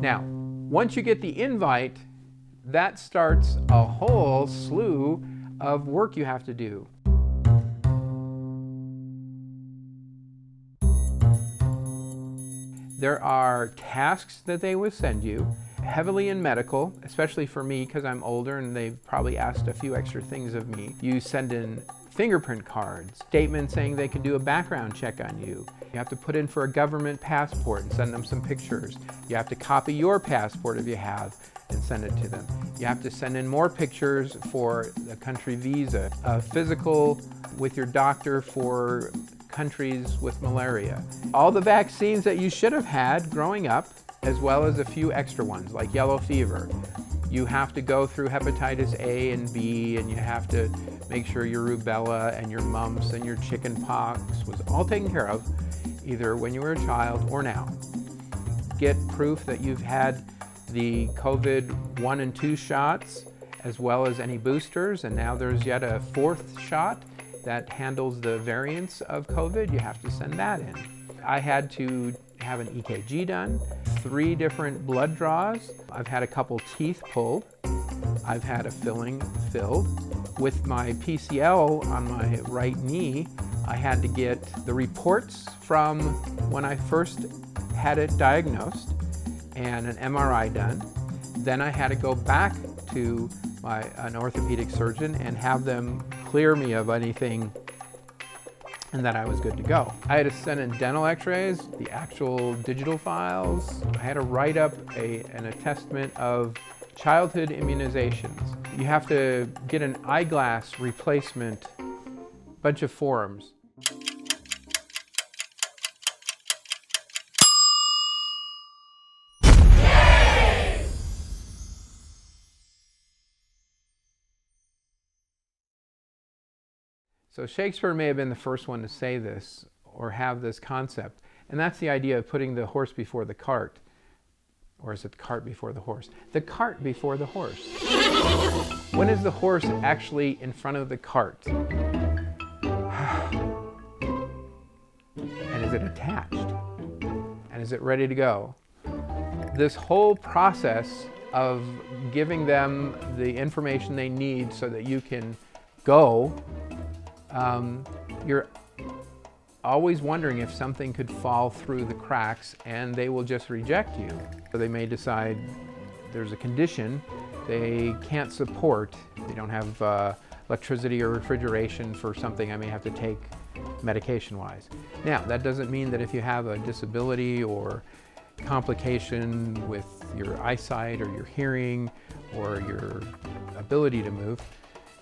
Now, once you get the invite, that starts a whole slew of work you have to do. There are tasks that they will send you, heavily in medical, especially for me because I'm older and they've probably asked a few extra things of me. You send in fingerprint cards, statements saying they can do a background check on you. You have to put in for a government passport and send them some pictures. You have to copy your passport if you have and send it to them. You have to send in more pictures for the country visa, a physical with your doctor for countries with malaria. All the vaccines that you should have had growing up, as well as a few extra ones like yellow fever. You have to go through hepatitis A and B, and you have to make sure your rubella and your mumps and your chicken pox was all taken care of, either when you were a child or now. Get proof that you've had the COVID 1 and 2 shots, as well as any boosters, and now there's yet a 4th shot that handles the variants of COVID. You have to send that in. I had to have an EKG done, 3 different blood draws. I've had a couple teeth pulled. I've had a filling filled. With my PCL on my right knee, I had to get the reports from when I first had it diagnosed and an MRI done. Then I had to go back to an orthopedic surgeon and have them clear me of anything and that I was good to go. I had to send in dental x-rays, the actual digital files. I had to write up an attestment of childhood immunizations. You have to get an eyeglass replacement, bunch of forms. So Shakespeare may have been the first one to say this or have this concept, and that's the idea of putting the horse before the cart. Or is it the cart before the horse? The cart before the horse. When is the horse actually in front of the cart? And is it attached? And is it ready to go? This whole process of giving them the information they need so that you can go, you're always wondering if something could fall through the cracks and they will just reject you. So they may decide there's a condition they can't support. They don't have electricity or refrigeration for something I may have to take medication-wise. Now, that doesn't mean that if you have a disability or complication with your eyesight or your hearing or your ability to move,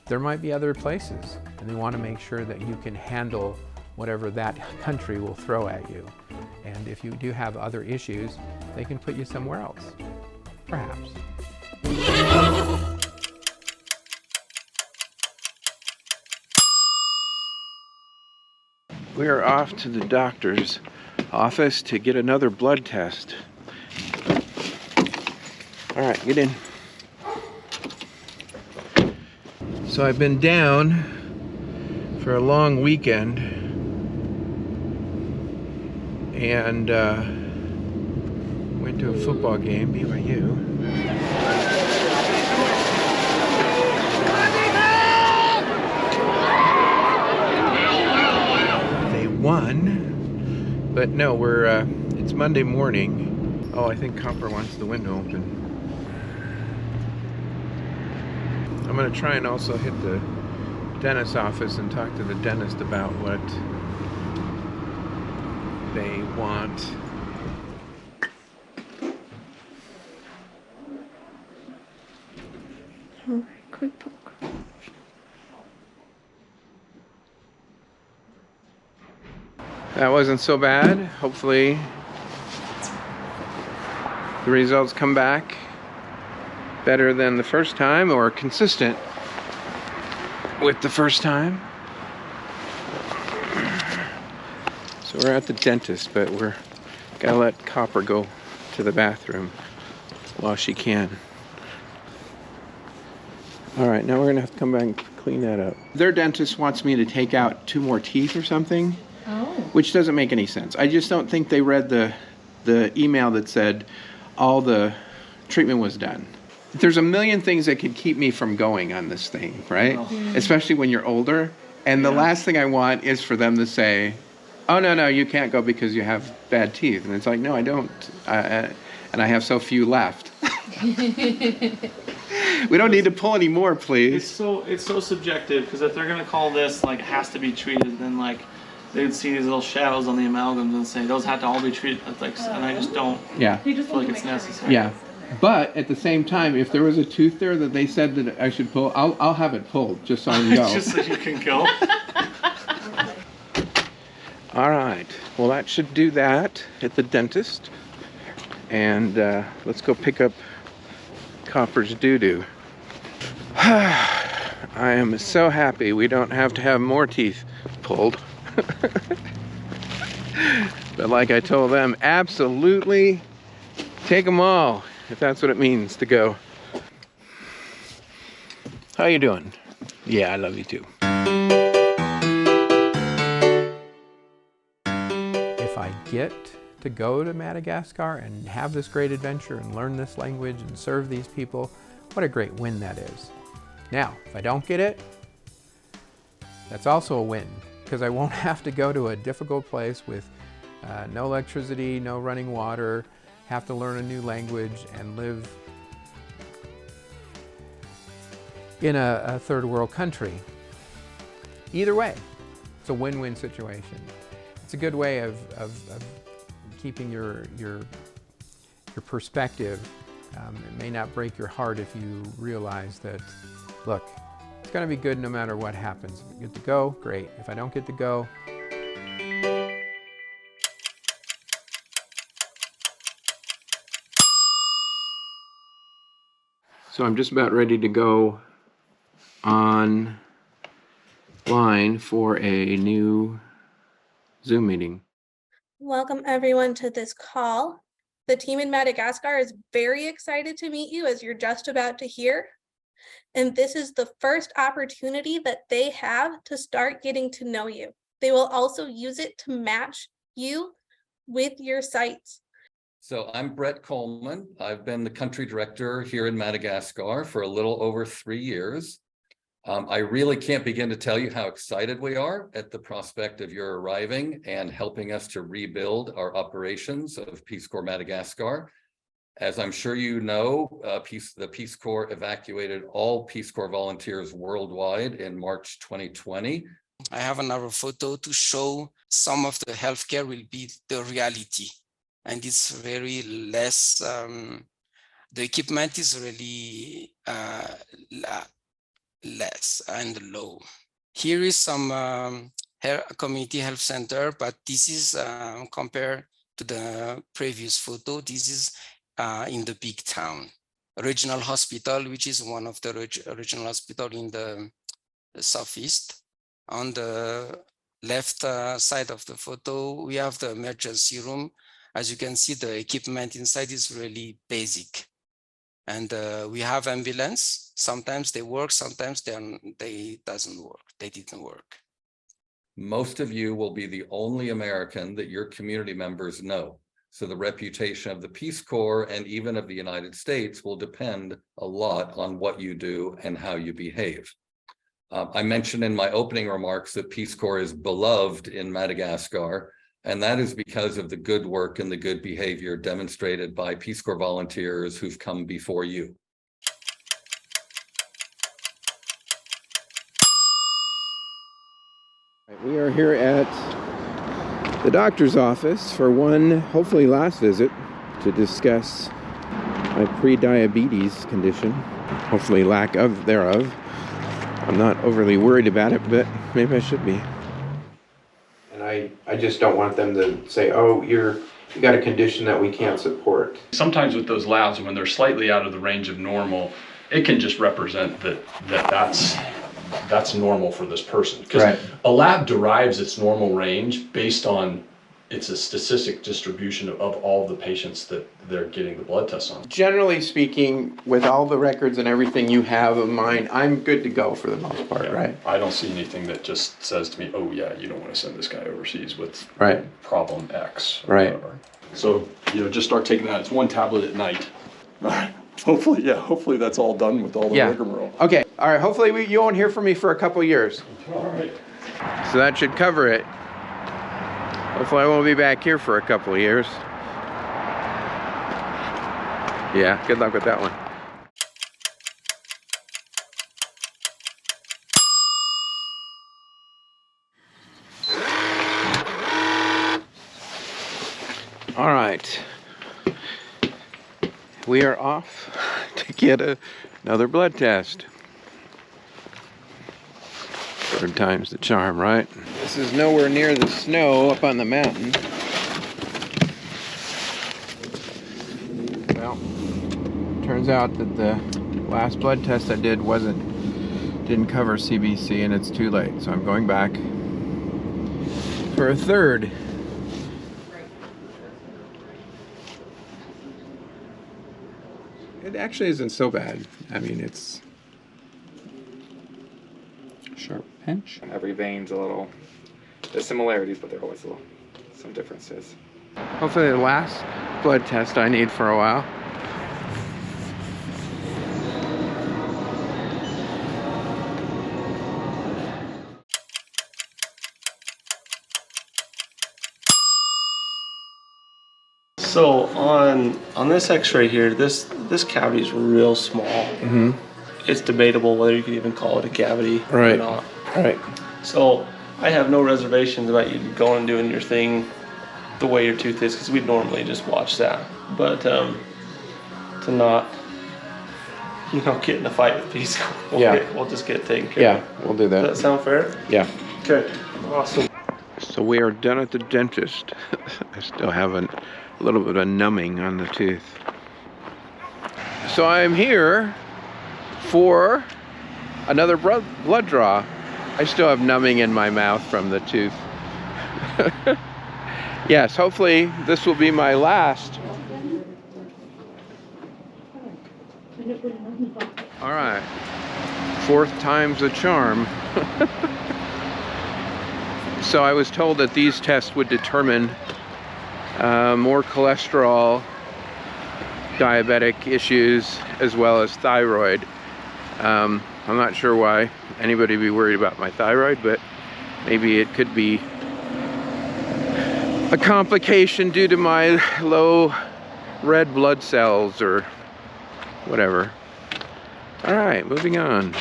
there might be other places, and they want to make sure that you can handle whatever that country will throw at you. And if you do have other issues, they can put you somewhere else, perhaps. We are off to the doctor's office to get another blood test. All right, get in. So I've been down for a long weekend and went to a football game, BYU. They won, but no, it's Monday morning. Oh, I think Copper wants the window open. I'm going to try and also hit the dentist's office and talk to the dentist about what they want. Alright, quick poke. That wasn't so bad. Hopefully the results come back better than the first time or consistent with the first time. So we're at the dentist, but we're gotta let Copper go to the bathroom while she can. All right, now we're gonna have to come back and clean that up. Their dentist wants me to take out 2 more teeth or something, which doesn't make any sense. I just don't think they read the email that said, all the treatment was done. There's a million things that could keep me from going on this thing, right? Especially when you're older. And the last thing I want is for them to say, oh, no, you can't go because you have bad teeth. And it's like, no, I don't. And I have so few left. We don't need to pull any more, please. It's so subjective, because if they're going to call this, like, has to be treated, then, like, they would see these little shadows on the amalgams and say, those have to all be treated. It's like, and I just don't feel like it's necessary. Yeah. But at the same time, if there was a tooth there that they said that I should pull, I'll have it pulled just so I can go. Just so you can go. All right. Well, that should do that at the dentist. And let's go pick up Copper's doo-doo. I am so happy we don't have to have more teeth pulled. But like I told them, absolutely take them all, if that's what it means to go. How you doing? Yeah, I love you too. If I get to go to Madagascar and have this great adventure and learn this language and serve these people, what a great win that is. Now, if I don't get it, that's also a win, because I won't have to go to a difficult place with no electricity, no running water, have to learn a new language and live in a third world country. Either way, it's a win-win situation. It's a good way of keeping your perspective. It may not break your heart if you realize that, look, it's going to be good no matter what happens. If I get to go, great. If I don't get to go, so I'm just about ready to go online for a new Zoom meeting. Welcome everyone to this call. The team in Madagascar is very excited to meet you, as you're just about to hear. And this is the first opportunity that they have to start getting to know you. They will also use it to match you with your sites. So I'm Brett Coleman. I've been the country director here in Madagascar for a little over 3 years. I really can't begin to tell you how excited we are at the prospect of your arriving and helping us to rebuild our operations of Peace Corps Madagascar. As I'm sure you know, the Peace Corps evacuated all Peace Corps volunteers worldwide in March 2020. I have another photo to show some of the healthcare will be the reality. And it's very less, the equipment is really less and low. Here is some community health center, but this is compared to the previous photo. This is in the big town. Regional hospital, which is one of the regional hospital in the southeast. On the left side of the photo, we have the emergency room. As you can see, the equipment inside is really basic. And we have ambulance. Sometimes they work, sometimes they doesn't work. They didn't work. Most of you will be the only American that your community members know. So the reputation of the Peace Corps and even of the United States will depend a lot on what you do and how you behave. I mentioned in my opening remarks that Peace Corps is beloved in Madagascar, and that is because of the good work and the good behavior demonstrated by Peace Corps volunteers who've come before you. We are here at the doctor's office for one, hopefully last visit, to discuss my pre-diabetes condition, hopefully lack of thereof. I'm not overly worried about it, but maybe I should be. And I just don't want them to say, oh, you got a condition that we can't support. Sometimes with those labs, when they're slightly out of the range of normal, it can just represent that's normal for this person. Because a lab derives its normal range based on it's a statistic distribution of all the patients that they're getting the blood tests on. Generally speaking, with all the records and everything you have of mine, I'm good to go for the most part, right? I don't see anything that just says to me, oh yeah, you don't want to send this guy overseas with problem X. Right. Whatever. So just start taking that. It's 1 tablet at night. All right. Hopefully that's all done with all the rigmarole. Okay. All right. Hopefully you won't hear from me for a couple years. All right. So that should cover it. Hopefully I won't be back here for a couple of years. Yeah, good luck with that one. All right. We are off to get another blood test. 3rd time's the charm, right? This is nowhere near the snow up on the mountain. Well, turns out that the last blood test I did didn't cover CBC, and it's too late. So I'm going back for a 3rd. It actually isn't so bad. I mean, it's sharp pinch. Every vein's a little, there's similarities, but there are always some differences. hopefully the last blood test I need for a while. So on this X-ray here, this cavity is real small. Mm-hmm. It's debatable whether you could even call it a cavity Right. or not. Right. So I have no reservations about you going and doing your thing the way your tooth is, because we'd normally just watch that. But to not, get in a fight with Peace Corps, we'll just get it taken care of. Yeah, we'll do that. Does that sound fair? Yeah. Okay. Awesome. So we are done at the dentist. I still have a little bit of numbing on the tooth. So I'm here for another blood draw. I still have numbing in my mouth from the tooth. Yes, hopefully this will be my last. All right, 4th time's a charm. So I was told that these tests would determine more cholesterol, diabetic issues, as well as thyroid. I'm not sure why anybody would be worried about my thyroid, but maybe it could be a complication due to my low red blood cells or whatever. All right, moving on.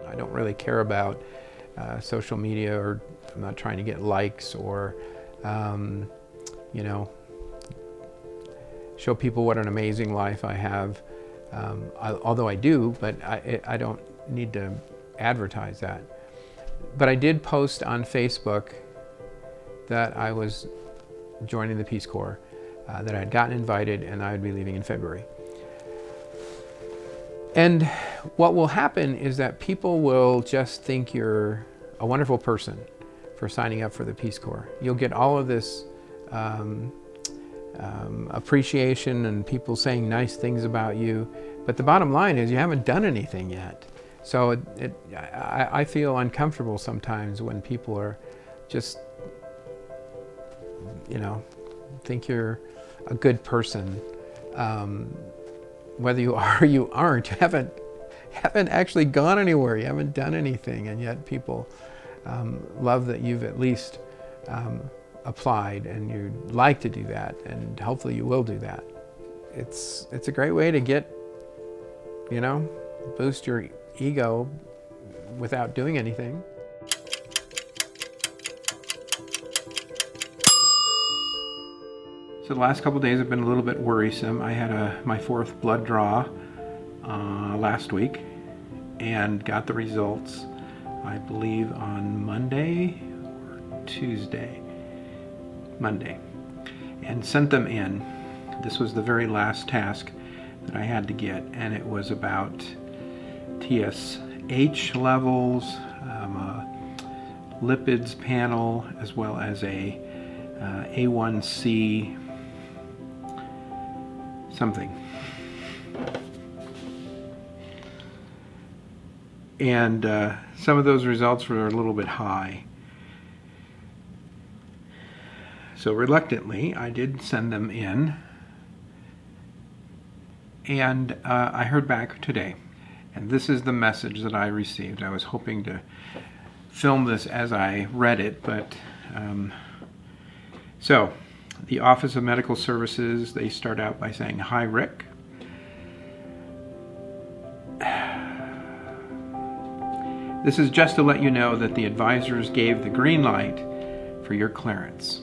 I don't really care about social media, or I'm not trying to get likes or, show people what an amazing life I have. Although I do, but I don't need to advertise that. But I did post on Facebook that I was joining the Peace Corps, that I had gotten invited and I would be leaving in February. And what will happen is that people will just think you're a wonderful person for signing up for the Peace Corps. You'll get all of this appreciation and people saying nice things about you, but the bottom line is you haven't done anything yet. So I feel uncomfortable sometimes when people are just, think you're a good person. Whether you are or you aren't, you haven't actually gone anywhere, you haven't done anything, and yet people love that you've at least applied, and you'd like to do that, and hopefully you will do that. It's a great way to get, boost your ego without doing anything. So the last couple of days have been a little bit worrisome. I had my 4th blood draw last week and got the results, I believe, on Monday or Tuesday. Monday, and sent them in. This was the very last task that I had to get, and it was about TSH levels, a lipids panel, as well as a A1C something. And some of those results were a little bit high. So reluctantly, I did send them in. And I heard back today. And this is the message that I received. I was hoping to film this as I read it, but so the Office of Medical Services, they start out by saying, "Hi, Rick. This is just to let you know that the advisors gave the green light for your clearance.